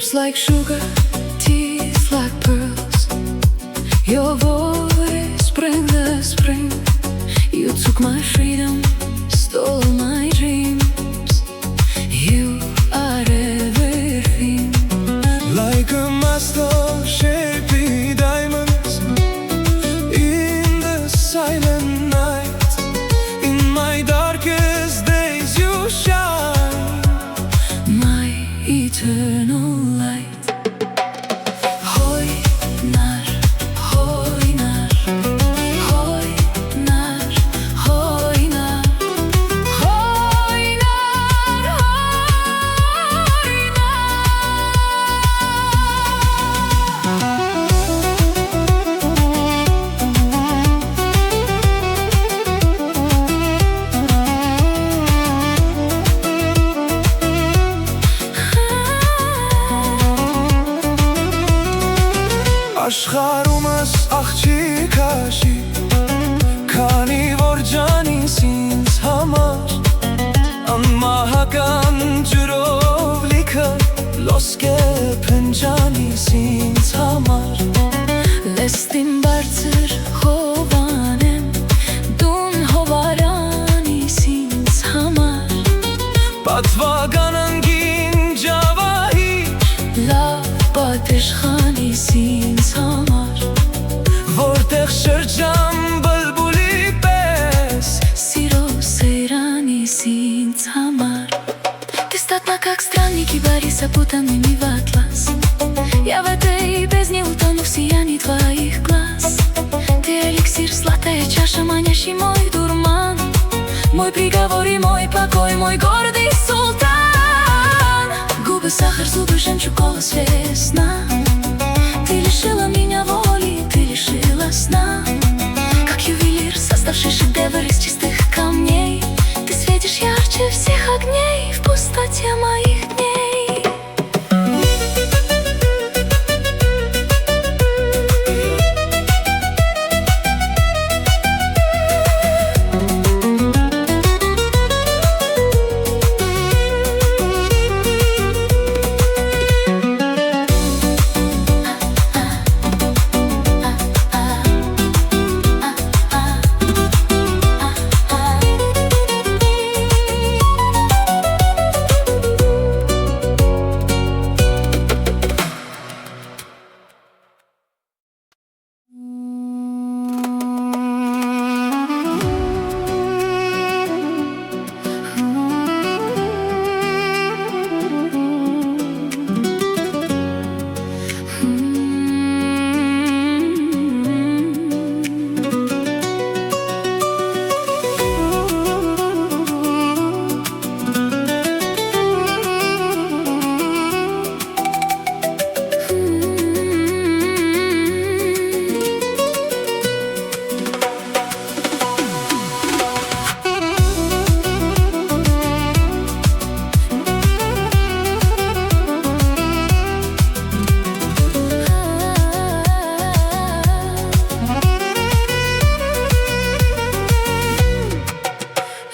Lips like sugar, teeth like pearls. Your voice brings the spring. You took my freedom, stole my dreams. You are everything. Like a master shaping diamonds in the silent night. In my darkest days you shine, My eternal light. Oynar, oynar, oynar, oynar, oynar, Աշխարհումս աղջիկ հաշի, քանի որ ջանիս ինձ համար անմահական ջրով լիքը լոսկե փնջանիս ինձ համար Լեստին բարձր հովանեմ, դուն հովարանիս ինձ համար պատվական անգին ջավահի Լավ պատիշխանիս ինձ համար որտեղ շրջան բլբուլի պես Սիրո սերանիս инц համար Ты статна как странники Бориса, путанными в атлас Я в этой бездне утону в сиянии твоих глаз Ты эликсир, золотая чаша, манящий мой дурман Мой приговор и мой покой, мой гордый султан Губы сахар, зубы жемчуг, голос весна Ты лишила меня воли, ты лишила сна Как ювелир, создавший шедевр из чистых камней Ты светишь ярче всех огней в пустоте моих дней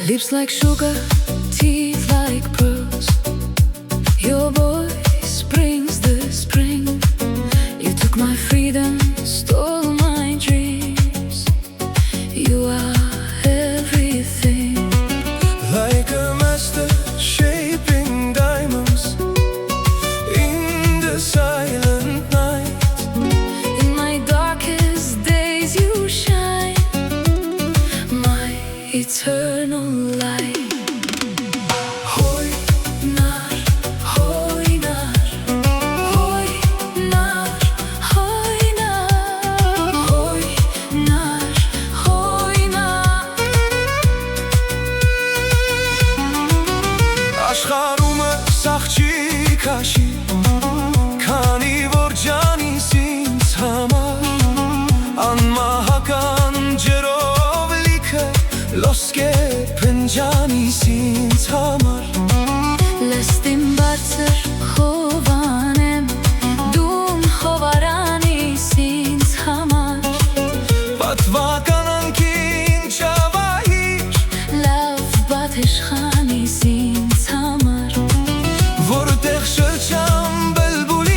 Lips like sugar, teeth like pearls Your voice brings the spring You took my freedom, stole my dreams You are everything Like a master shaping diamonds in the silent night. In my darkest days you shine My eternal light Oynar, oynar, oynar, oynar, oynar, oynar Աշխարհումս աղջիկ հաշի, քանի որ ջանիս ինձ համար անմահական ջրով լիքը լոսկե փնջանիս ինձ համար Լեստին բարձր հովանեմ, դուն հովարանիս ինձ համար պատվական անգին ջավահիր Լավ պատիշխանիս ինձ համար որտեղ շրջան բլբուլի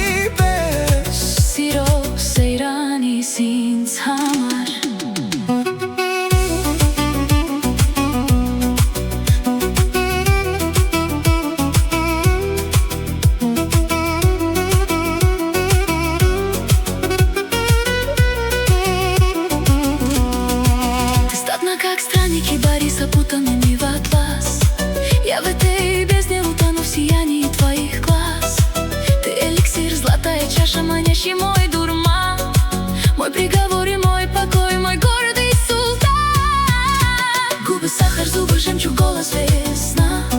запутанными в атлас. Я в этой бездне утону в сиянии твоих глаз. Ты эликсир, золотая чаша, манящий мой дурман, мой приговор и мой покой, мой гордый султан. Губы сахар, зубы жемчуг, голос весна.